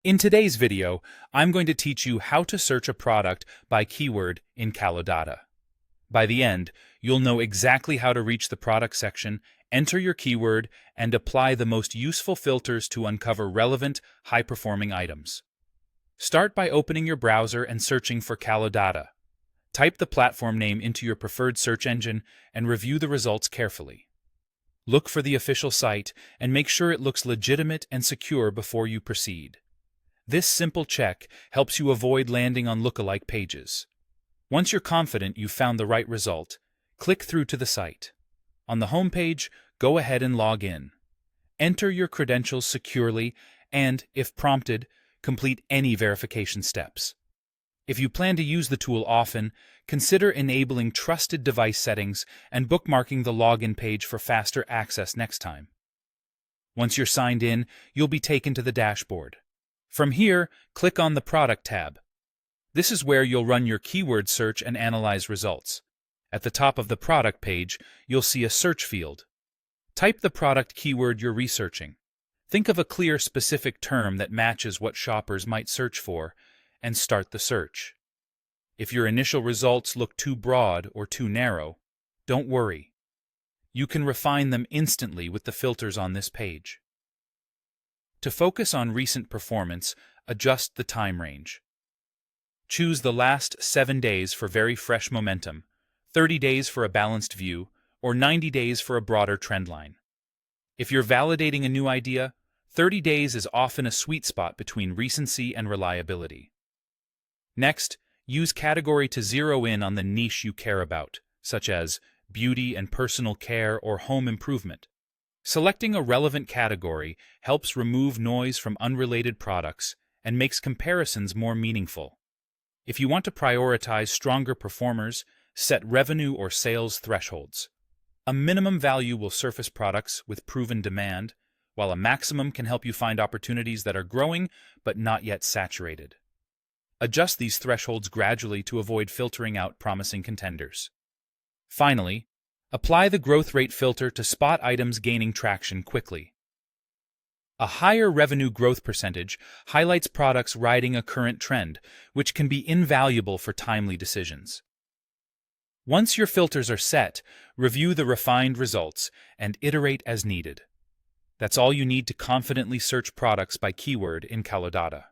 In today's video, I'm going to teach you how to search a product by keyword in Kalodata. By the end, you'll know exactly how to reach the product section, enter your keyword, and apply the most useful filters to uncover relevant, high-performing items. Start by opening your browser and searching for Kalodata. Type the platform name into your preferred search engine and review the results carefully. Look for the official site and make sure it looks legitimate and secure before you proceed. This simple check helps you avoid landing on lookalike pages. Once you're confident you've found the right result, click through to the site. On the home page, go ahead and log in. Enter your credentials securely and, if prompted, complete any verification steps. If you plan to use the tool often, consider enabling trusted device settings and bookmarking the login page for faster access next time. Once you're signed in, you'll be taken to the dashboard. From here, click on the Product tab. This is where you'll run your keyword search and analyze results. At the top of the product page, you'll see a search field. Type the product keyword you're researching. Think of a clear, specific term that matches what shoppers might search for, and start the search. If your initial results look too broad or too narrow, don't worry. You can refine them instantly with the filters on this page. To focus on recent performance, adjust the time range. Choose the last 7 days for very fresh momentum, 30 days for a balanced view, or 90 days for a broader trend line. If you're validating a new idea, 30 days is often a sweet spot between recency and reliability. Next, use category to zero in on the niche you care about, such as beauty and personal care or home improvement. Selecting a relevant category helps remove noise from unrelated products and makes comparisons more meaningful. If you want to prioritize stronger performers, set revenue or sales thresholds. A minimum value will surface products with proven demand, while a maximum can help you find opportunities that are growing but not yet saturated. Adjust these thresholds gradually to avoid filtering out promising contenders. Finally, apply the growth rate filter to spot items gaining traction quickly. A higher revenue growth percentage highlights products riding a current trend, which can be invaluable for timely decisions. Once your filters are set, review the refined results and iterate as needed. That's all you need to confidently search products by keyword in Kalodata.